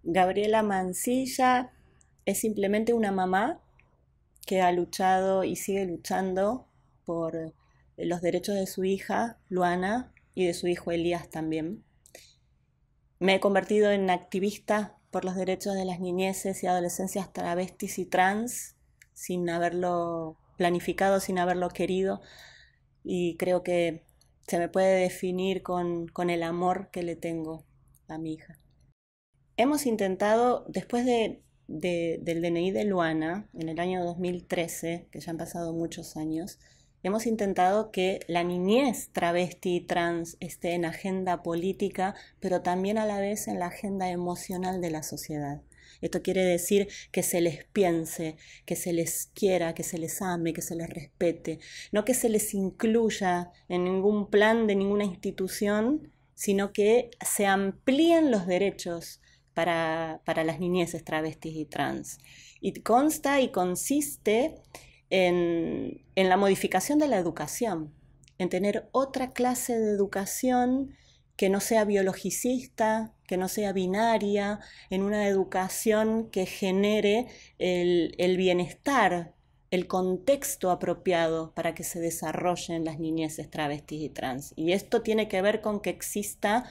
Gabriela Mancilla es simplemente una mamá que ha luchado y sigue luchando por los derechos de su hija, Luana, y de su hijo Elías también. Me he convertido en activista por los derechos de las niñeces y adolescencias travestis y trans, sin haberlo planificado, sin haberlo querido, y creo que se me puede definir con el amor que le tengo a mi hija. Hemos intentado, después del DNI de Luana, en el año 2013, que ya han pasado muchos años, hemos intentado que la niñez travesti y trans esté en agenda política, pero también a la vez en la agenda emocional de la sociedad. Esto quiere decir que se les piense, que se les quiera, que se les ame, que se les respete, no que se les incluya en ningún plan de ninguna institución, sino que se amplíen los derechos para las niñeces travestis y trans. Y consta y consiste en la modificación de la educación, en tener otra clase de educación que no sea biologicista, que no sea binaria, en una educación que genere el bienestar, el contexto apropiado para que se desarrollen las niñeces travestis y trans. Y esto tiene que ver con que exista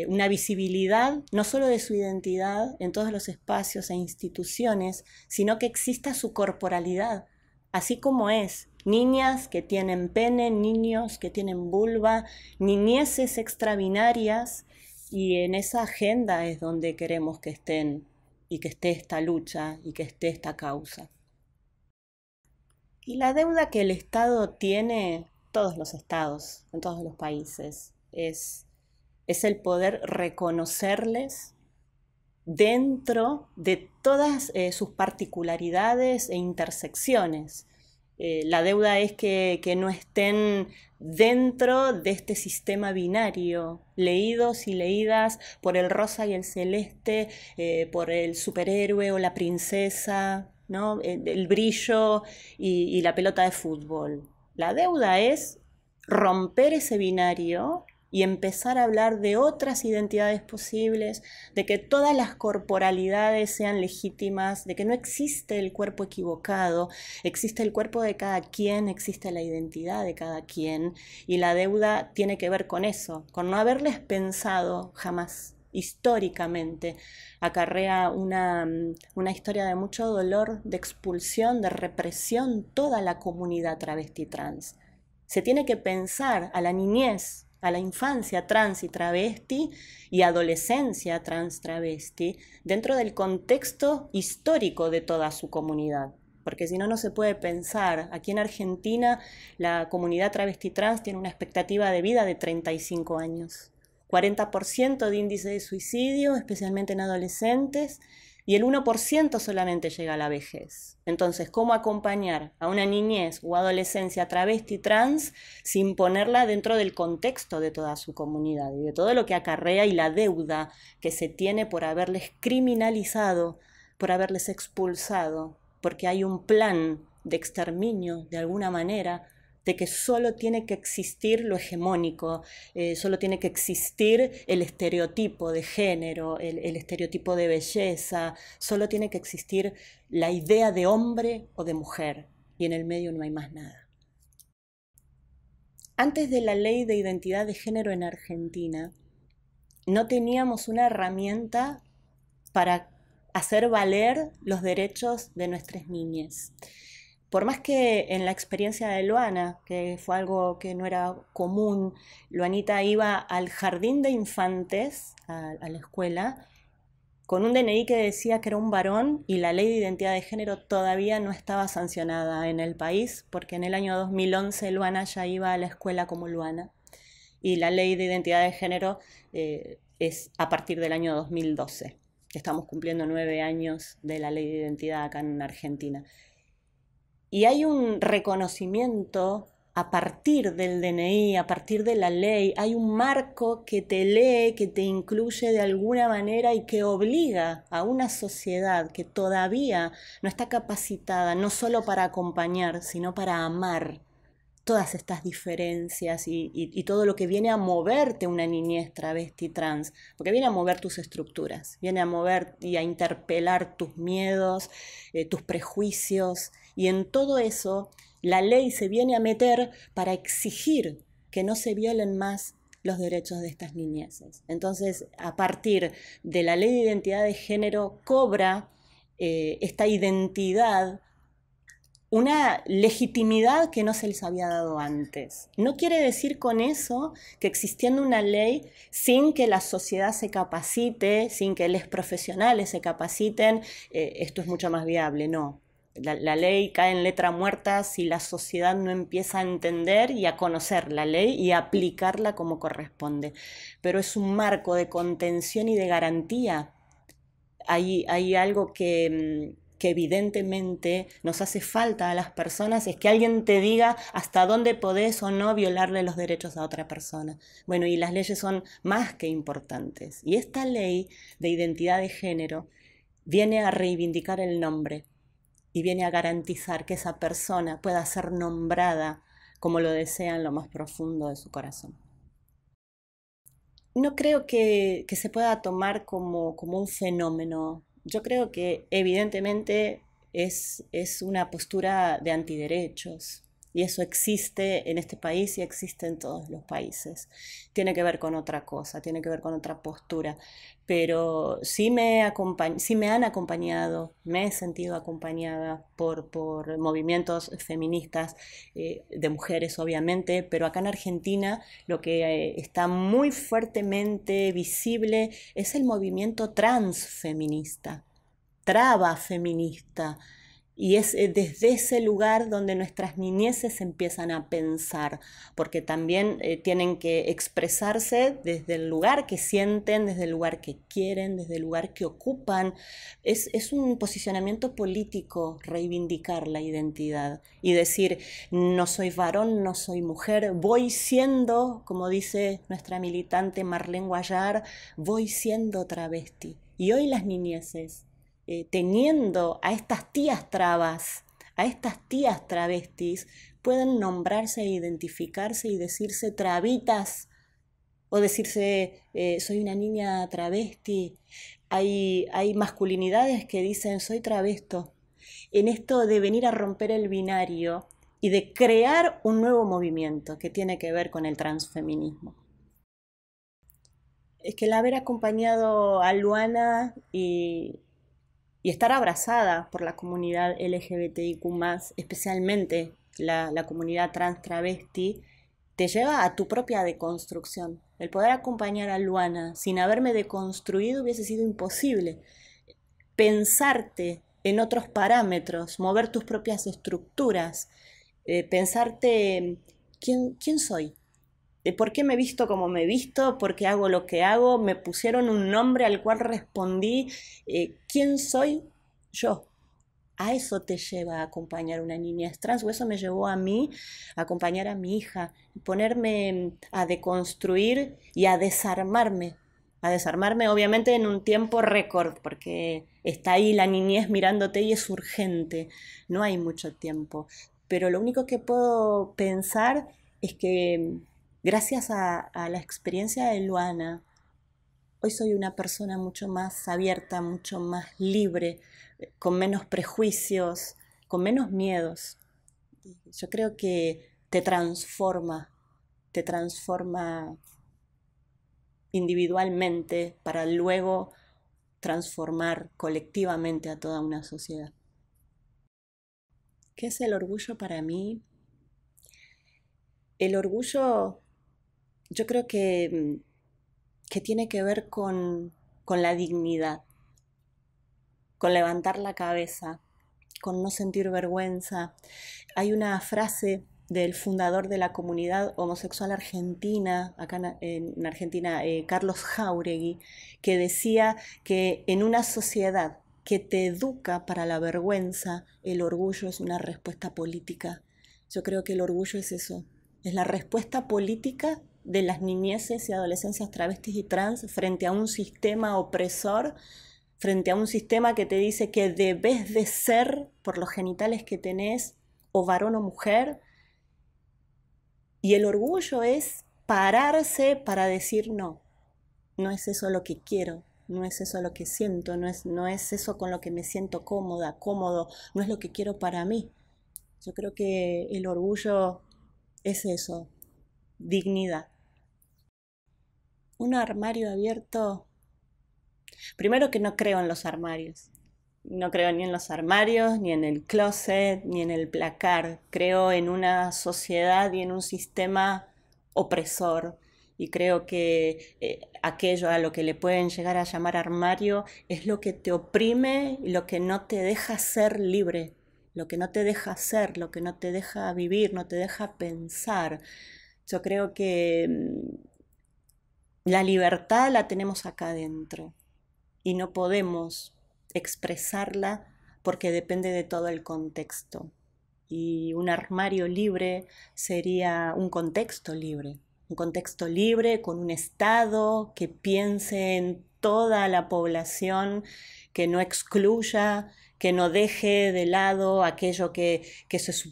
una visibilidad no solo de su identidad en todos los espacios e instituciones, sino que exista su corporalidad, así como es. Niñas que tienen pene, niños que tienen vulva, niñeces extrabinarias, y en esa agenda es donde queremos que estén y que esté esta lucha y que esté esta causa. Y la deuda que el Estado tiene, todos los estados, en todos los países, es el poder reconocerles dentro de todas sus particularidades e intersecciones. La deuda es que no estén dentro de este sistema binario, leídos y leídas por el rosa y el celeste, por el superhéroe o la princesa, ¿no? El brillo y la pelota de fútbol. La deuda es romper ese binario y empezar a hablar de otras identidades posibles, de que todas las corporalidades sean legítimas, de que no existe el cuerpo equivocado, existe el cuerpo de cada quien, existe la identidad de cada quien, y la deuda tiene que ver con eso, con no haberles pensado jamás. Históricamente acarrea una historia de mucho dolor, de expulsión, de represión, toda la comunidad travesti trans. Se tiene que pensar a la niñez, a la infancia trans y travesti y adolescencia trans travesti dentro del contexto histórico de toda su comunidad. Porque si no, no se puede pensar. Aquí en Argentina la comunidad travesti trans tiene una expectativa de vida de 35 años. 40% de índice de suicidio, especialmente en adolescentes, y el 1% solamente llega a la vejez. Entonces, ¿cómo acompañar a una niñez o adolescencia travesti trans sin ponerla dentro del contexto de toda su comunidad y de todo lo que acarrea y la deuda que se tiene por haberles criminalizado, por haberles expulsado, porque hay un plan de exterminio de alguna manera, de que solo tiene que existir lo hegemónico, solo tiene que existir el estereotipo de género, el estereotipo de belleza, solo tiene que existir la idea de hombre o de mujer, y en el medio no hay más nada. Antes de la ley de identidad de género en Argentina, no teníamos una herramienta para hacer valer los derechos de nuestras niñas. Por más que en la experiencia de Luana, que fue algo que no era común, Luanita iba al jardín de infantes, a la escuela, con un DNI que decía que era un varón, y la ley de identidad de género todavía no estaba sancionada en el país, porque en el año 2011 Luana ya iba a la escuela como Luana, y la ley de identidad de género es a partir del año 2012, que estamos cumpliendo 9 años de la ley de identidad acá en Argentina. Y hay un reconocimiento a partir del DNI, a partir de la ley, hay un marco que te lee, que te incluye de alguna manera y que obliga a una sociedad que todavía no está capacitada, no solo para acompañar, sino para amar todas estas diferencias y todo lo que viene a moverte una niñez travesti trans, porque viene a mover tus estructuras, viene a mover y a interpelar tus miedos, tus prejuicios, y en todo eso la ley se viene a meter para exigir que no se violen más los derechos de estas niñeces. Entonces, a partir de la ley de identidad de género, cobra esta identidad una legitimidad que no se les había dado antes. No quiere decir con eso que existiendo una ley, sin que la sociedad se capacite, sin que los profesionales se capaciten, esto es mucho más viable, no. La ley cae en letra muerta si la sociedad no empieza a entender y a conocer la ley y a aplicarla como corresponde. Pero es un marco de contención y de garantía. Hay algo que evidentemente nos hace falta a las personas, es que alguien te diga hasta dónde podés o no violarle los derechos a otra persona. Bueno, y las leyes son más que importantes. Y esta ley de identidad de género viene a reivindicar el nombre y viene a garantizar que esa persona pueda ser nombrada como lo desea en lo más profundo de su corazón. No creo que se pueda tomar como un fenómeno. Yo creo que evidentemente es una postura de antiderechos y eso existe en este país y existe en todos los países. Tiene que ver con otra cosa, tiene que ver con otra postura, pero sí me han acompañado, me he sentido acompañada por movimientos feministas, de mujeres obviamente, pero acá en Argentina lo que está muy fuertemente visible es el movimiento transfeminista, traba feminista. Y es desde ese lugar donde nuestras niñeces empiezan a pensar, porque también tienen que expresarse desde el lugar que sienten, desde el lugar que quieren, desde el lugar que ocupan. Es un posicionamiento político reivindicar la identidad y decir, no soy varón, no soy mujer, voy siendo, como dice nuestra militante Marlene Guayar, voy siendo travesti. Y hoy las niñeces, teniendo a estas tías trabas, a estas tías travestis, pueden nombrarse e identificarse y decirse travitas o decirse soy una niña travesti. Hay masculinidades que dicen soy travesto. En esto de venir a romper el binario y de crear un nuevo movimiento que tiene que ver con el transfeminismo. Es que el haber acompañado a Luana y estar abrazada por la comunidad LGBTIQ+, especialmente la comunidad trans travesti, te lleva a tu propia deconstrucción. El poder acompañar a Luana sin haberme deconstruido hubiese sido imposible. Pensarte en otros parámetros, mover tus propias estructuras, pensarte quién soy. ¿Por qué me he visto como me he visto? ¿Por qué hago lo que hago? Me pusieron un nombre al cual respondí. ¿Quién soy yo? A eso te lleva a acompañar a una niñez trans, o eso me llevó a mí a acompañar a mi hija, ponerme a deconstruir y a desarmarme obviamente en un tiempo récord, porque está ahí la niñez mirándote y es urgente, no hay mucho tiempo. Pero lo único que puedo pensar es que gracias a la experiencia de Luana, hoy soy una persona mucho más abierta, mucho más libre, con menos prejuicios, con menos miedos. Yo creo que te transforma individualmente para luego transformar colectivamente a toda una sociedad. ¿Qué es el orgullo para mí? El orgullo yo creo que tiene que ver con la dignidad, con levantar la cabeza, con no sentir vergüenza. Hay una frase del fundador de la comunidad homosexual argentina, acá en Argentina, Carlos Jáuregui, que decía que en una sociedad que te educa para la vergüenza, el orgullo es una respuesta política. Yo creo que el orgullo es eso, es la respuesta política de las niñeces y adolescencias travestis y trans frente a un sistema opresor, frente a un sistema que te dice que debes de ser, por los genitales que tenés, o varón o mujer, Y el orgullo es pararse para decir no, no es eso lo que quiero, no es eso lo que siento, no es eso con lo que me siento cómoda, cómodo, no es lo que quiero para mí. Yo creo que el orgullo es eso, dignidad. Un armario abierto, primero que no creo en los armarios. No creo ni en los armarios, ni en el closet, ni en el placar. Creo en una sociedad y en un sistema opresor. Y creo que aquello a lo que le pueden llegar a llamar armario es lo que te oprime y lo que no te deja ser libre, lo que no te deja ser, lo que no te deja vivir, no te deja pensar. Yo creo que la libertad la tenemos acá adentro y no podemos expresarla porque depende de todo el contexto. Y un armario libre sería un contexto libre con un Estado que piense en toda la población, que no excluya, que no deje de lado aquello que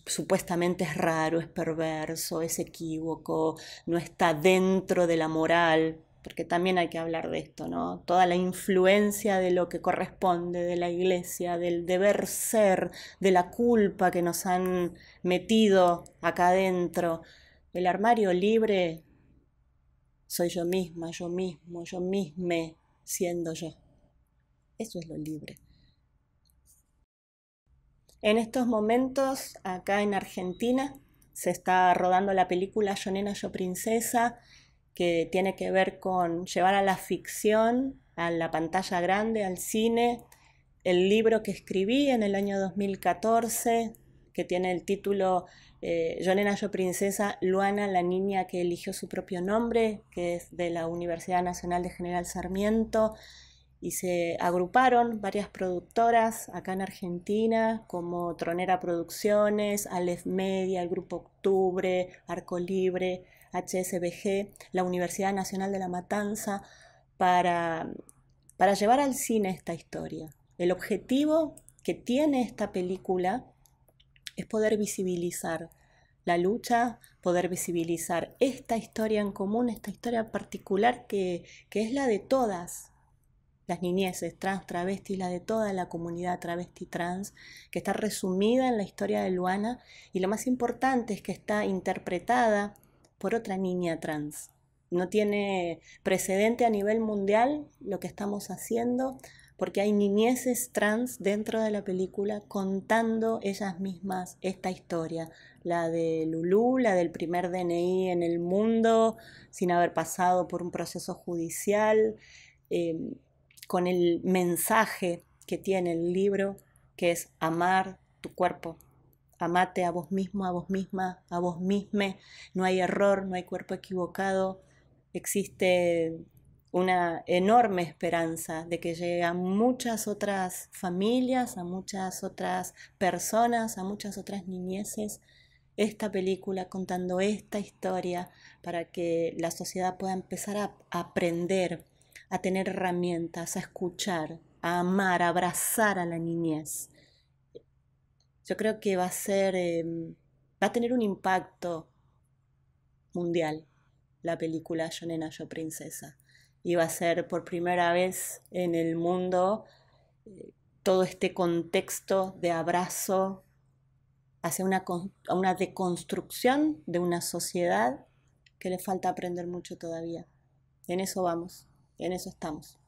supuestamente es raro, es perverso, es equívoco, no está dentro de la moral, porque también hay que hablar de esto, ¿no? Toda la influencia de lo que corresponde, de la iglesia, del deber ser, de la culpa que nos han metido acá adentro. El armario libre soy yo misma, yo mismo, yo misme siendo yo. Eso es lo libre. En estos momentos, acá en Argentina, se está rodando la película Yo Nena, Yo Princesa, que tiene que ver con llevar a la ficción, a la pantalla grande, al cine, el libro que escribí en el año 2014, que tiene el título Yo Nena, Yo Princesa, Luana, la niña que eligió su propio nombre, que es de la Universidad Nacional de General Sarmiento, y se agruparon varias productoras acá en Argentina, como Tronera Producciones, Aleph Media, el Grupo Octubre, Arco Libre, HSBG, la Universidad Nacional de La Matanza, para, para llevar al cine esta historia. El objetivo que tiene esta película es poder visibilizar la lucha, poder visibilizar esta historia en común, esta historia particular que es la de todas las niñeces trans, travestis, la de toda la comunidad travesti trans, que está resumida en la historia de Luana, y lo más importante es que está interpretada por otra niña trans. No tiene precedente a nivel mundial lo que estamos haciendo, porque hay niñeces trans dentro de la película contando ellas mismas esta historia, la de Lulú, la del primer DNI en el mundo, sin haber pasado por un proceso judicial, eh, con el mensaje que tiene el libro, que es amar tu cuerpo. Amate a vos mismo, a vos misma, a vos misme. No hay error, no hay cuerpo equivocado. Existe una enorme esperanza de que llegue a muchas otras familias, a muchas otras personas, a muchas otras niñeces, esta película contando esta historia para que la sociedad pueda empezar a aprender, a tener herramientas, a escuchar, a amar, a abrazar a la niñez. Yo creo que va a tener un impacto mundial la película Yo Nena, Yo Princesa. Y va a ser por primera vez en el mundo todo este contexto de abrazo hacia una deconstrucción de una sociedad que le falta aprender mucho todavía. En eso vamos, en eso estamos.